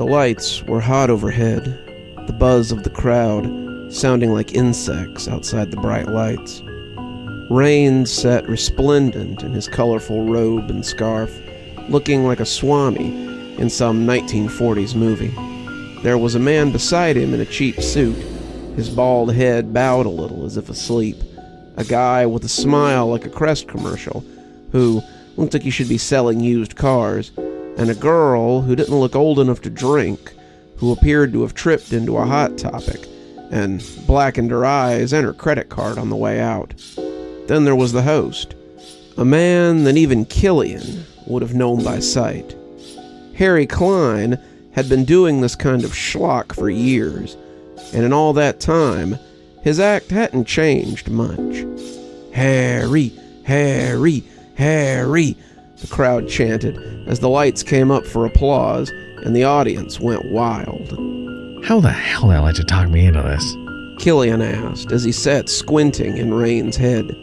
The lights were hot overhead, the buzz of the crowd sounding like insects outside the bright lights. Rain sat resplendent in his colorful robe and scarf, looking like a Swami in some 1940s movie. There was a man beside him in a cheap suit, his bald head bowed a little as if asleep. A guy with a smile like a Crest commercial, who looked like he should be selling used cars, and a girl who didn't look old enough to drink, who appeared to have tripped into a Hot Topic and blackened her eyes and her credit card on the way out. Then there was the host, a man that even Killian would have known by sight. Harry Klein had been doing this kind of schlock for years, and in all that time, his act hadn't changed much. "Harry, Harry, Harry," the crowd chanted as the lights came up for applause and the audience went wild. "How the hell did I let you talk me into this?" Killian asked as he sat squinting in Rain's head.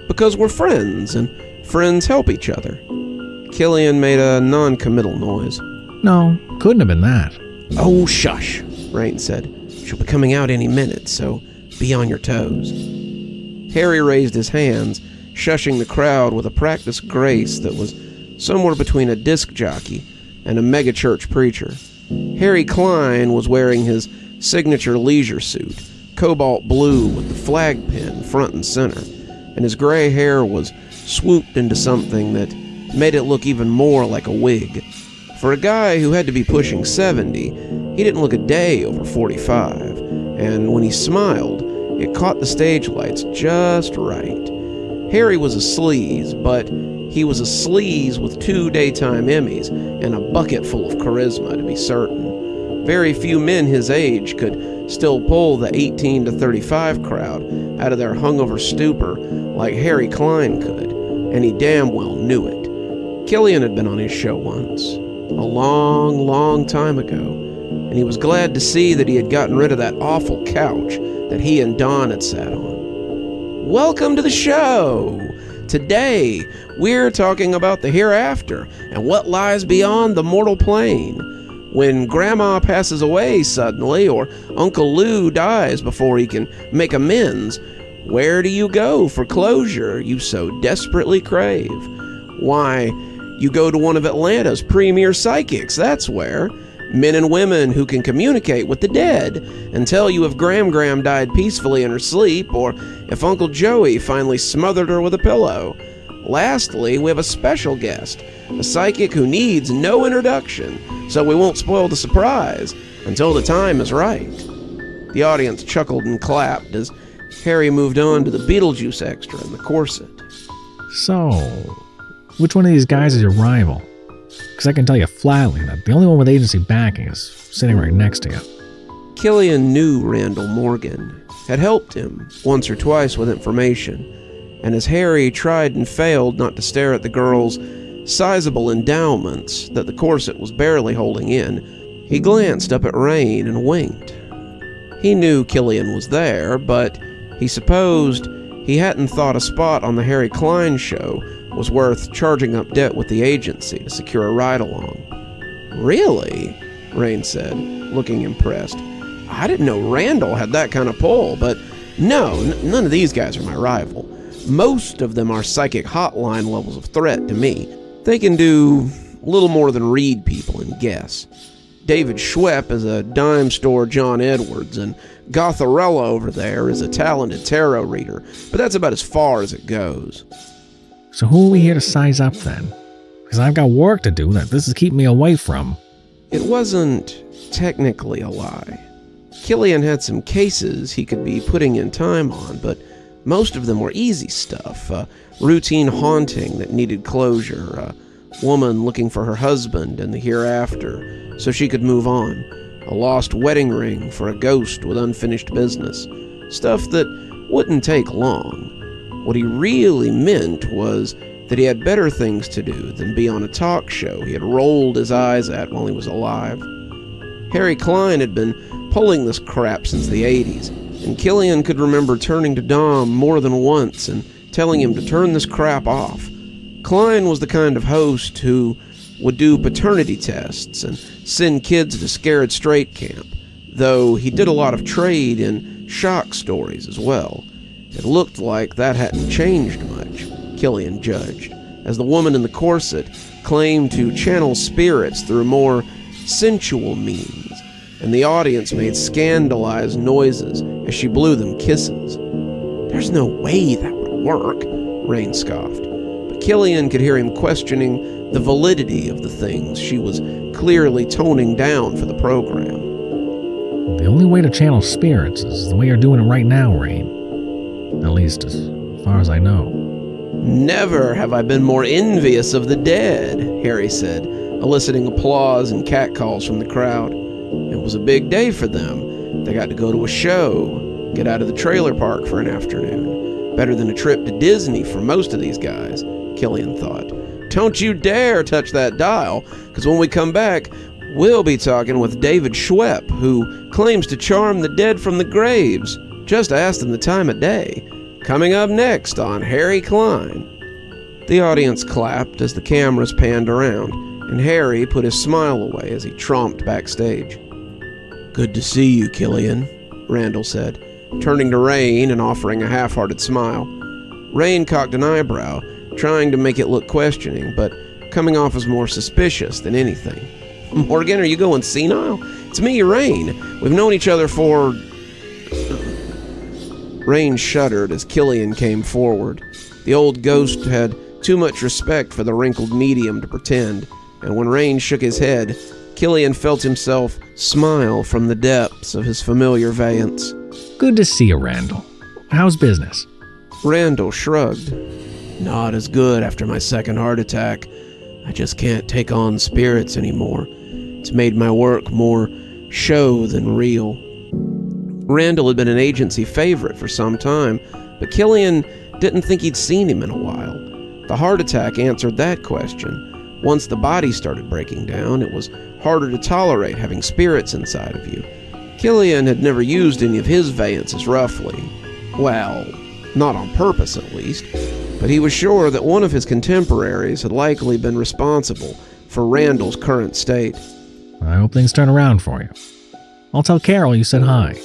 "Because we're friends, and friends help each other." Killian made a non-committal noise. "No, couldn't have been that." "Oh, shush," Rain said. "She'll be coming out any minute, so be on your toes." Harry raised his hands, shushing the crowd with a practiced grace that was somewhere between a disc jockey and a megachurch preacher. Harry Klein was wearing his signature leisure suit, cobalt blue with the flag pin front and center, and his gray hair was swooped into something that made it look even more like a wig. For a guy who had to be pushing 70, he didn't look a day over 45, and when he smiled, it caught the stage lights just right. Harry was a sleaze, but he was a sleaze with 2 daytime Emmys and a bucket full of charisma, to be certain. Very few men his age could still pull the 18 to 35 crowd out of their hungover stupor like Harry Klein could, and he damn well knew it. Killian had been on his show once, a long, long time ago, and he was glad to see that he had gotten rid of that awful couch that he and Don had sat on. "Welcome to the show! Today, we're talking about the hereafter and what lies beyond the mortal plane. When Grandma passes away suddenly, or Uncle Lou dies before he can make amends, where do you go for closure you so desperately crave? Why, you go to one of Atlanta's premier psychics, that's where. Men and women who can communicate with the dead and tell you if Gram died peacefully in her sleep or if Uncle Joey finally smothered her with a pillow. Lastly, we have a special guest, a psychic who needs no introduction, so we won't spoil the surprise until the time is right." The audience chuckled and clapped as Harry moved on to the Beetlejuice extra in the corset. "So, which one of these guys is your rival? Because I can tell you flatly that the only one with agency backing is sitting right next to you." Killian knew Randall Morgan, had helped him once or twice with information, and as Harry tried and failed not to stare at the girl's sizable endowments that the corset was barely holding in, he glanced up at Rain and winked. He knew Killian was there, but he supposed he hadn't thought a spot on the Harry Klein show was worth charging up debt with the agency to secure a ride-along. "Really?" Rain said, looking impressed. "I didn't know Randall had that kind of pull, but no, none of these guys are my rival. Most of them are psychic hotline levels of threat to me. They can do little more than read people and guess. David Schwepp is a dime store John Edwards, and Gotharella over there is a talented tarot reader, but that's about as far as it goes." "So who are we here to size up then? Because I've got work to do that this is keeping me away from." It wasn't technically a lie. Killian had some cases he could be putting in time on, but most of them were easy stuff. A routine haunting that needed closure, a woman looking for her husband in the hereafter so she could move on, a lost wedding ring for a ghost with unfinished business. Stuff that wouldn't take long. What he really meant was that he had better things to do than be on a talk show he had rolled his eyes at while he was alive. Harry Klein had been pulling this crap since the 80s, and Killian could remember turning to Dom more than once and telling him to turn this crap off. Klein was the kind of host who would do paternity tests and send kids to Scared Straight camp, though he did a lot of trade in shock stories as well. It looked like that hadn't changed much, Killian judged, as the woman in the corset claimed to channel spirits through more sensual means, and the audience made scandalized noises as she blew them kisses. "There's no way that would work," Rain scoffed, but Killian could hear him questioning the validity of the things she was clearly toning down for the program. The only way to channel spirits is the way you're doing it right now, Rain. At least as far as I know. "Never have I been more envious of the dead," Harry said, eliciting applause and catcalls from the crowd. It was a big day for them. They got to go to a show, get out of the trailer park for an afternoon. Better than a trip to Disney for most of these guys, Killian thought. "Don't you dare touch that dial, because when we come back, we'll be talking with David Schwepp, who claims to charm the dead from the graves. Just ask them the time of day. Coming up next on Harry Klein." The audience clapped as the cameras panned around, and Harry put his smile away as he tromped backstage. "Good to see you, Killian," Randall said, turning to Rain and offering a half-hearted smile. Rain cocked an eyebrow, trying to make it look questioning, but coming off as more suspicious than anything. "Morgan, are you going senile? It's me, Rain. We've known each other for..." Rain shuddered as Killian came forward. The old ghost had too much respect for the wrinkled medium to pretend, and when Rain shook his head, Killian felt himself smile from the depths of his familiar veyance. "Good to see you, Randall. How's business?" Randall shrugged. "Not as good after my second heart attack. I just can't take on spirits anymore. It's made my work more show than real." Randall had been an agency favorite for some time, but Killian didn't think he'd seen him in a while. The heart attack answered that question. Once the body started breaking down, it was harder to tolerate having spirits inside of you. Killian had never used any of his vayances roughly. Well, not on purpose at least, but he was sure that one of his contemporaries had likely been responsible for Randall's current state. "I hope things turn around for you. I'll tell Carol you said hi."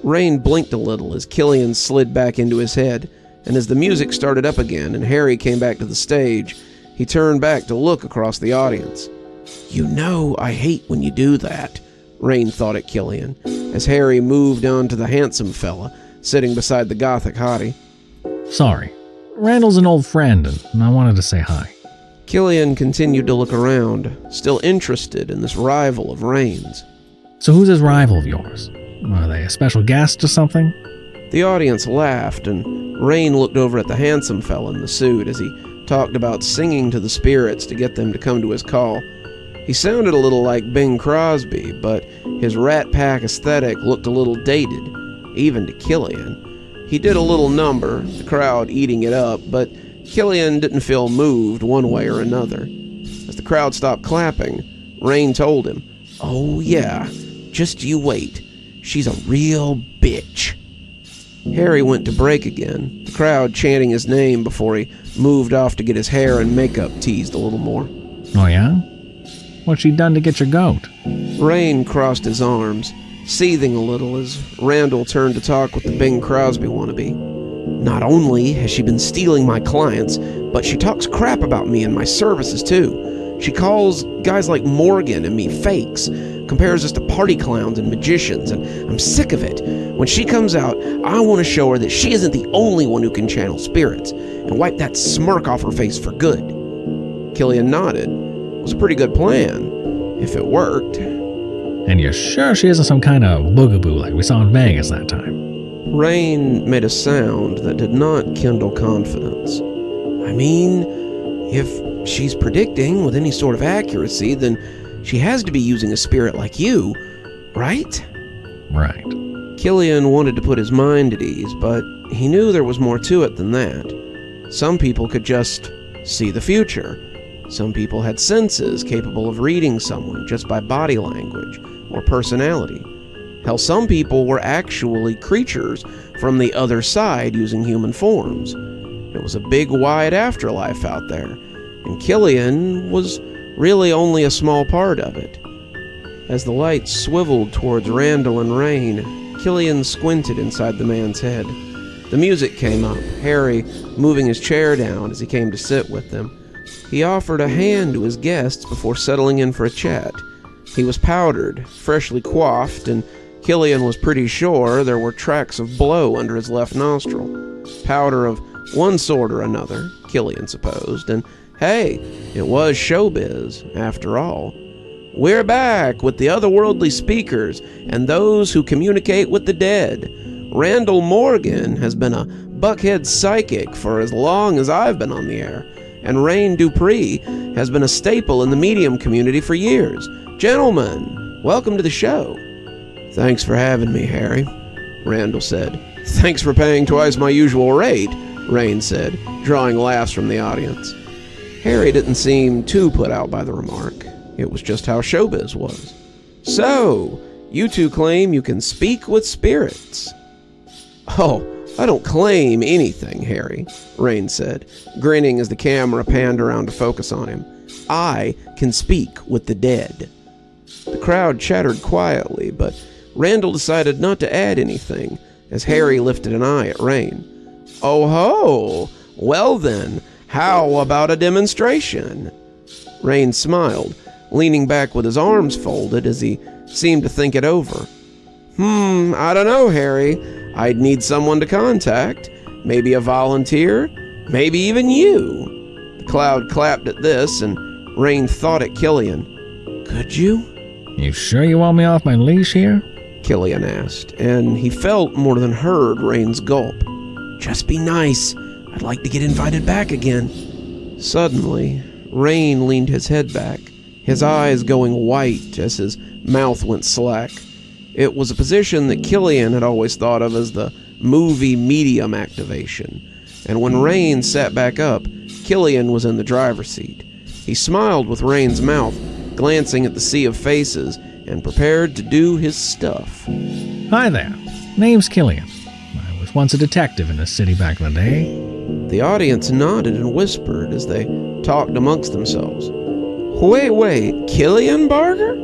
Rain blinked a little as Killian slid back into his head, and as the music started up again and Harry came back to the stage, he turned back to look across the audience. "You know I hate when you do that," Rain thought at Killian, as Harry moved on to the handsome fella sitting beside the gothic hottie. "Sorry. Randall's an old friend, and I wanted to say hi." Killian continued to look around, still interested in this rival of Rain's. "So who's this rival of yours? Are they a special guest or something?" The audience laughed, and Rain looked over at the handsome fella in the suit as he talked about singing to the spirits to get them to come to his call. He sounded a little like Bing Crosby, but his Rat Pack aesthetic looked a little dated, even to Killian. He did a little number, the crowd eating it up, but Killian didn't feel moved one way or another. As the crowd stopped clapping, Rain told him, "Oh yeah, just you wait. She's a real bitch." Harry went to break again, the crowd chanting his name before he moved off to get his hair and makeup teased a little more. "Oh yeah? What's she done to get your goat?" Rain crossed his arms, seething a little as Randall turned to talk with the Bing Crosby wannabe. "Not only has she been stealing my clients, but she talks crap about me and my services too. She calls guys like Morgan and me fakes, compares us to party clowns and magicians, and I'm sick of it. When she comes out, I want to show her that she isn't the only one who can channel spirits, and wipe that smirk off her face for good." Killian nodded. It was a pretty good plan, if it worked. "And you're sure she isn't some kind of boogaboo like we saw in Vegas that time?" Rain made a sound that did not kindle confidence. "I mean, if she's predicting with any sort of accuracy, then she has to be using a spirit like you, right?" "Right." Killian wanted to put his mind at ease, but he knew there was more to it than that. Some people could just see the future. Some people had senses capable of reading someone just by body language or personality. Hell, some people were actually creatures from the other side using human forms. It was a big, wide afterlife out there, and Killian was really only a small part of it. As the light swiveled towards Randall and Rain, Killian squinted inside the man's head. The music came up, Harry moving his chair down as he came to sit with them. He offered a hand to his guests before settling in for a chat. He was powdered, freshly coiffed, and Killian was pretty sure there were tracks of blow under his left nostril. Powder of one sort or another, Killian supposed, and hey, it was showbiz, after all. We're back with the otherworldly speakers and those who communicate with the dead. Randall Morgan has been a buckhead psychic for as long as I've been on the air, and Rain Dupree has been a staple in the medium community for years. Gentlemen, welcome to the show. Thanks for having me, Harry, Randall said. Thanks for paying twice my usual rate, Rain said, drawing laughs from the audience. Harry didn't seem too put out by the remark. It was just how showbiz was. So, you two claim you can speak with spirits. Oh, I don't claim anything, Harry, Rain said, grinning as the camera panned around to focus on him. I can speak with the dead. The crowd chattered quietly, but Randall decided not to add anything as Harry lifted an eye at Rain. Oh ho! Well then, how about a demonstration? Rain smiled, leaning back with his arms folded as he seemed to think it over. I don't know, Harry. I'd need someone to contact. Maybe a volunteer. Maybe even you. The crowd clapped at this, and Rain thought at Killian. Could you? You sure you want me off my leash here? Killian asked, and he felt more than heard Rain's gulp. Just be nice. I'd like to get invited back again. Suddenly, Rain leaned his head back, his eyes going white as his mouth went slack. It was a position that Killian had always thought of as the movie medium activation, and when Rain sat back up, Killian was in the driver's seat. He smiled with Rain's mouth, glancing at the sea of faces, and prepared to do his stuff. Hi there. Name's Killian. I was once a detective in this city back in the day. The audience nodded and whispered as they talked amongst themselves. Wait, Killian Barger?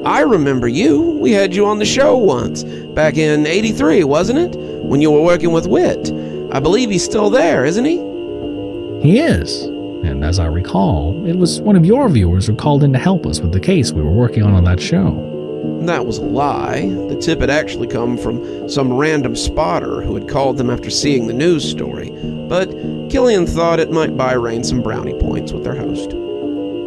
I remember you. We had you on the show once, back in '83, wasn't it? When you were working with Wit. I believe he's still there, isn't he? He is. And as I recall, it was one of your viewers who called in to help us with the case we were working on that show. That was a lie. The tip had actually come from some random spotter who had called them after seeing the news story, but Killian thought it might buy Rain some brownie points with their host.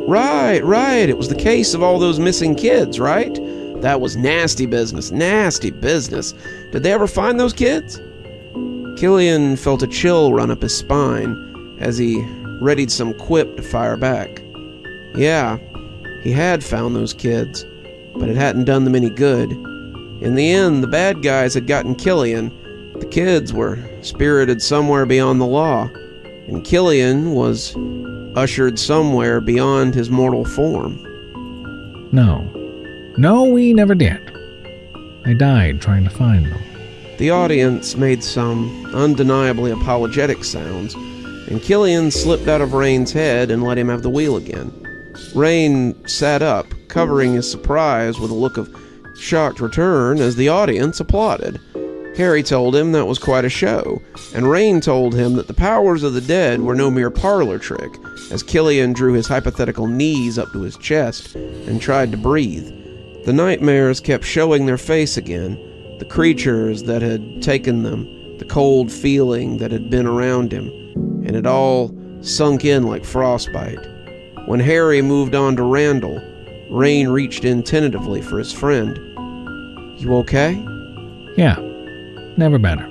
Right. It was the case of all those missing kids, right? That was nasty business. Did they ever find those kids? Killian felt a chill run up his spine as he readied some quip to fire back. Yeah, he had found those kids, but it hadn't done them any good. In the end, the bad guys had gotten Killian. The kids were spirited somewhere beyond the law, and Killian was ushered somewhere beyond his mortal form. No, we never did. I died trying to find them. The audience made some undeniably apologetic sounds, and Killian slipped out of Rain's head and let him have the wheel again. Rain sat up, covering his surprise with a look of shocked return as the audience applauded. Harry told him that was quite a show, and Rain told him that the powers of the dead were no mere parlor trick, as Killian drew his hypothetical knees up to his chest and tried to breathe. The nightmares kept showing their face again, the creatures that had taken them, the cold feeling that had been around him, and it all sunk in like frostbite. When Harry moved on to Randall, Rain reached in tentatively for his friend. You okay? Yeah, never better.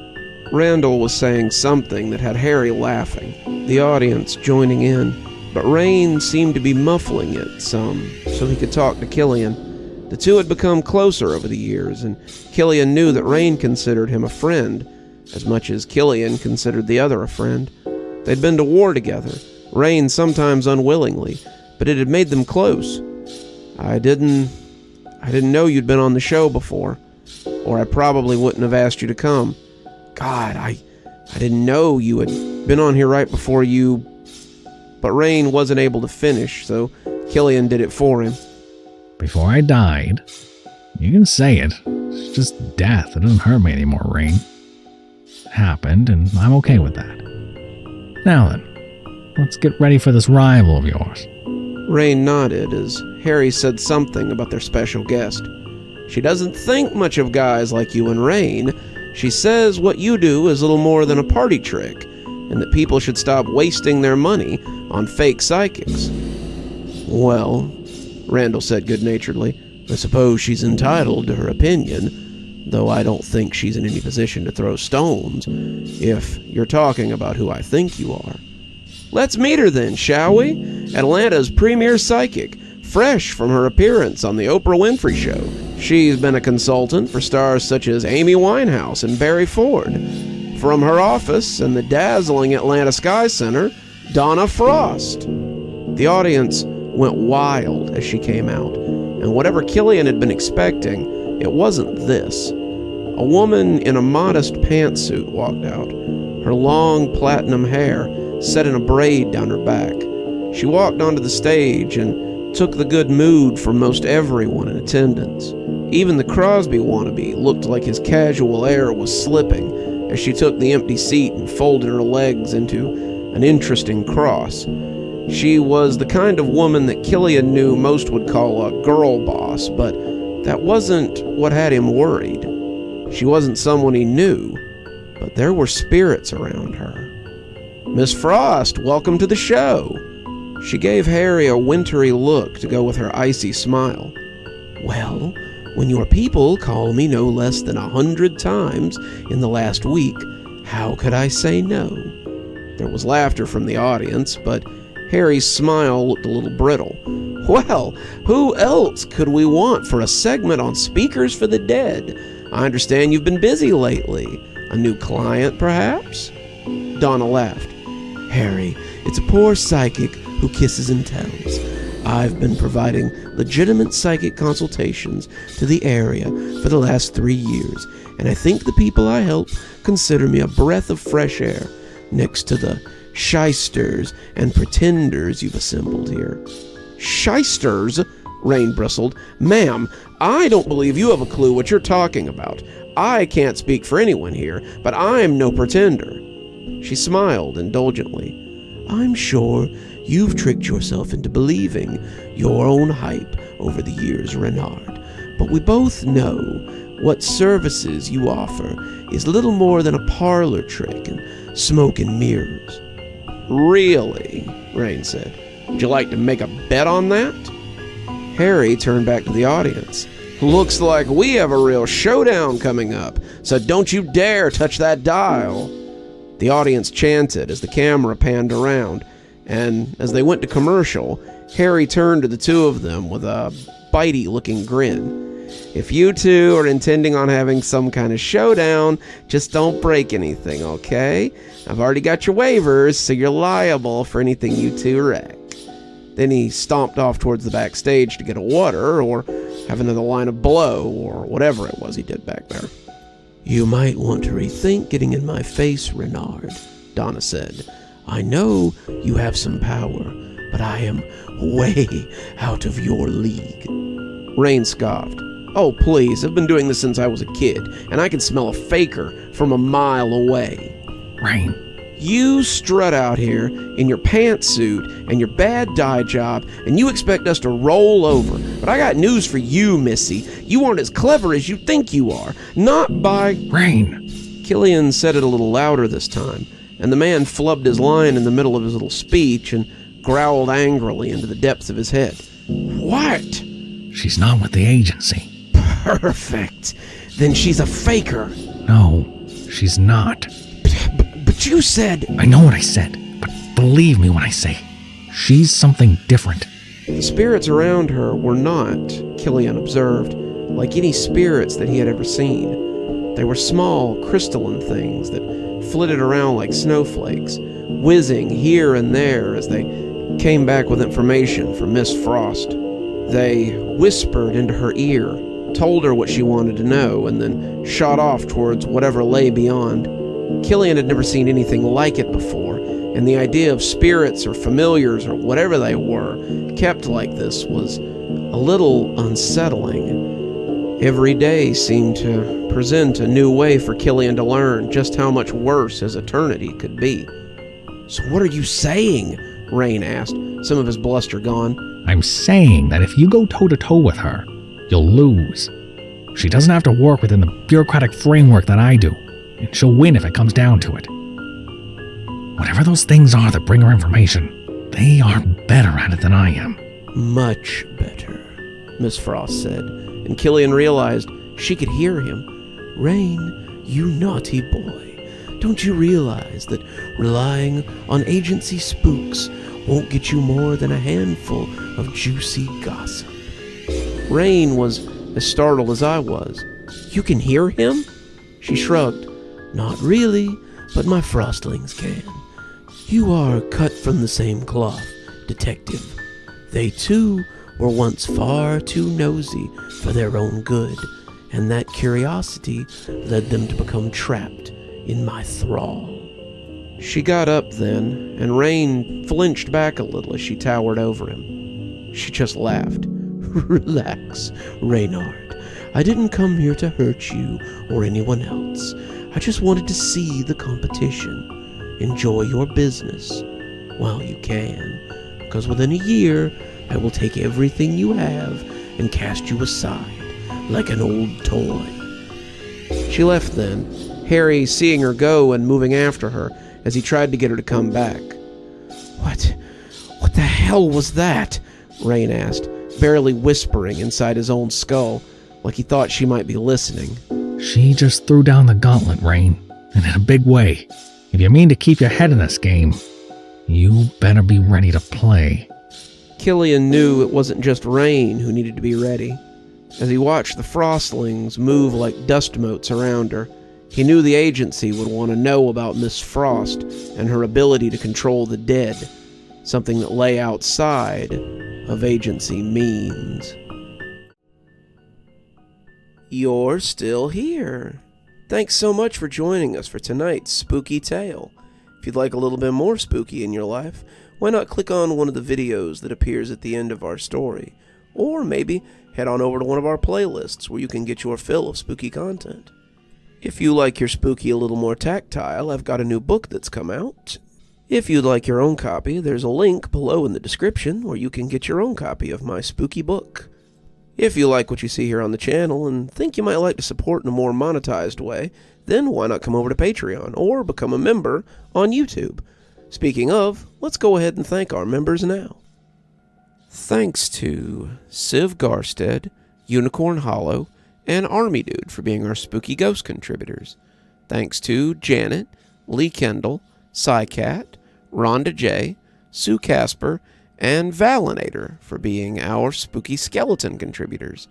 Randall was saying something that had Harry laughing, the audience joining in, but Rain seemed to be muffling it some so he could talk to Killian. The two had become closer over the years, and Killian knew that Rain considered him a friend, as much as Killian considered the other a friend. They'd been to war together, Rain sometimes unwillingly, but it had made them close. I didn't know you'd been on the show before, or I probably wouldn't have asked you to come. God, I didn't know you had been on here right before you... But Rain wasn't able to finish, so Killian did it for him. Before I died, you can say it. It's just death. It doesn't hurt me anymore, Rain. It happened, and I'm okay with that. Now then, let's get ready for this rival of yours. Rain nodded as Harry said something about their special guest. She doesn't think much of guys like you and Rain. She says what you do is little more than a party trick, and that people should stop wasting their money on fake psychics. Well, Randall said good-naturedly, I suppose she's entitled to her opinion, though I don't think she's in any position to throw stones, if you're talking about who I think you are. Let's meet her then, shall we? Atlanta's premier psychic, fresh from her appearance on the Oprah Winfrey Show. She's been a consultant for stars such as Amy Winehouse and Barry Ford. From her office in the dazzling Atlanta Sky Center, Donna Frost. The audience went wild as she came out, and whatever Killian had been expecting, it wasn't this. A woman in a modest pantsuit walked out, her long platinum hair set in a braid down her back. She walked onto the stage and took the good mood from most everyone in attendance. Even the Crosby wannabe looked like his casual air was slipping as she took the empty seat and folded her legs into an interesting cross. She was the kind of woman that Killian knew most would call a girl boss, but that wasn't what had him worried. She wasn't someone he knew, but there were spirits around her. Miss Frost, welcome to the show. She gave Harry a wintry look to go with her icy smile. Well, when your people call me no less than 100 times in the last week, how could I say no? There was laughter from the audience, but Harry's smile looked a little brittle. Well, who else could we want for a segment on Speakers for the Dead? I understand you've been busy lately. A new client, perhaps? Donna laughed. Harry, it's a poor psychic who kisses and tells. I've been providing legitimate psychic consultations to the area for the last 3 years, and I think the people I help consider me a breath of fresh air next to the shysters and pretenders you've assembled here. Shysters? Rain bristled. Ma'am, I don't believe you have a clue what you're talking about. I can't speak for anyone here, but I'm no pretender. She smiled indulgently. I'm sure you've tricked yourself into believing your own hype over the years, Renard. But we both know what services you offer is little more than a parlor trick and smoke and mirrors. Really? Rain said. Would you like to make a bet on that? Harry turned back to the audience. Looks like we have a real showdown coming up, so don't you dare touch that dial. The audience chanted as the camera panned around, and as they went to commercial, Harry turned to the two of them with a bitey-looking grin. If you two are intending on having some kind of showdown, just don't break anything, okay? I've already got your waivers, so you're liable for anything you two wreck. Then he stomped off towards the backstage to get a water, or have another line of blow, or whatever it was he did back there. You might want to rethink getting in my face, Renard, Donna said. I know you have some power, but I am way out of your league. Rain scoffed. Oh, please, I've been doing this since I was a kid, and I can smell a faker from a mile away. Rain. You strut out here in your pantsuit and your bad dye job, and you expect us to roll over. But I got news for you, Missy. You aren't as clever as you think you are. Not by... Rain. Killian said it a little louder this time, and the man flubbed his line in the middle of his little speech and growled angrily into the depths of his head. What? She's not with the agency. Perfect. Then she's a faker. No, she's not. But you said... I know what I said, but believe me when I say, she's something different. The spirits around her were not, Killian observed, like any spirits that he had ever seen. They were small, crystalline things that flitted around like snowflakes, whizzing here and there as they came back with information from Miss Frost. They whispered into her ear, told her what she wanted to know, and then shot off towards whatever lay beyond. Killian had never seen anything like it before, and the idea of spirits or familiars or whatever they were kept like this was a little unsettling. Every day seemed to present a new way for Killian to learn just how much worse his eternity could be. "So what are you saying?" Rain asked, some of his bluster gone. I'm saying that if you go toe-to-toe with her, you'll lose. She doesn't have to work within the bureaucratic framework that I do, and she'll win if it comes down to it. Whatever those things are that bring her information, they are better at it than I am. "Much better," Miss Frost said, and Killian realized she could hear him. "Rain, you naughty boy. Don't you realize that relying on agency spooks won't get you more than a handful of juicy gossip?" Rain was as startled as I was. "You can hear him?" She shrugged. "Not really, but my frostlings can. You are cut from the same cloth, detective. They too were once far too nosy for their own good, and that curiosity led them to become trapped in my thrall." She got up then, and Rain flinched back a little as she towered over him. She just laughed. "Relax, Reynard. I didn't come here to hurt you or anyone else. I just wanted to see the competition. Enjoy your business while you can, because within a year I will take everything you have and cast you aside like an old toy." She left then, Harry seeing her go and moving after her as he tried to get her to come back. What the hell was that?" Rain asked, barely whispering inside his own skull, like he thought she might be listening. She just threw down the gauntlet, Rain, and in a big way. If you mean to keep your head in this game, you better be ready to play. Killian knew it wasn't just Rain who needed to be ready. As he watched the frostlings move like dust motes around her, he knew the agency would want to know about Miss Frost and her ability to control the dead, something that lay outside of agency means. You're still here. Thanks so much for joining us for tonight's spooky tale. If you'd like a little bit more spooky in your life, why not click on one of the videos that appears at the end of our story, or maybe head on over to one of our playlists where you can get your fill of spooky content. If you like your spooky a little more tactile, I've got a new book that's come out. If you'd like your own copy, there's a link below in the description where you can get your own copy of my spooky book. If you like what you see here on the channel and think you might like to support in a more monetized way, then why not come over to Patreon or become a member on YouTube? Speaking of, let's go ahead and thank our members now. Thanks to Civ Garstad, Unicorn Hollow, and Army Dude for being our spooky ghost contributors. Thanks to Janet, Lee Kendall, Saikat, Ronda J, Sue Casper, and Valinator for being our spooky skeleton contributors.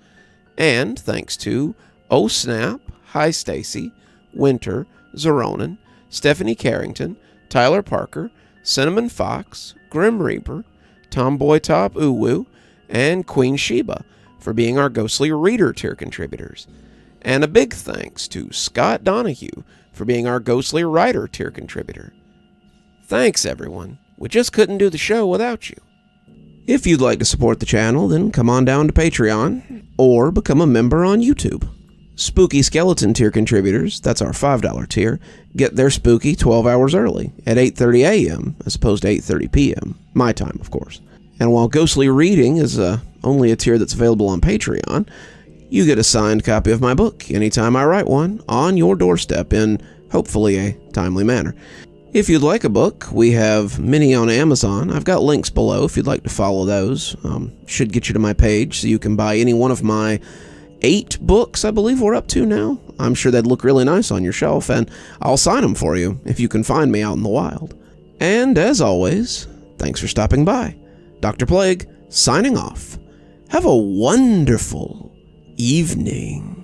And thanks to Oh Snap, Hi Stacy, Winter, Xaronan, Stephanie Carrington, Tyler Parker, Cinnamon Fox, Grim Reaper, TomBoiTopUwU, and Queen Sheebah for being our Ghostly Reader tier contributors. And a big thanks to Scott Donahue for being our Ghostly Writer tier contributor. Thanks, everyone. We just couldn't do the show without you. If you'd like to support the channel, then come on down to Patreon or become a member on YouTube. Spooky Skeleton tier contributors, that's our $5 tier, get their spooky 12 hours early at 8:30 a.m. as opposed to 8:30 p.m. My time, of course. And while Ghostly Reading is only a tier that's available on Patreon, you get a signed copy of my book anytime I write one on your doorstep in, hopefully, a timely manner. If you'd like a book, we have many on Amazon. I've got links below if you'd like to follow those. Should get you to my page so you can buy any one of my 8 books I believe we're up to now. I'm sure they'd look really nice on your shelf, and I'll sign them for you if you can find me out in the wild. And as always, thanks for stopping by. Dr. Plague, signing off. Have a wonderful evening.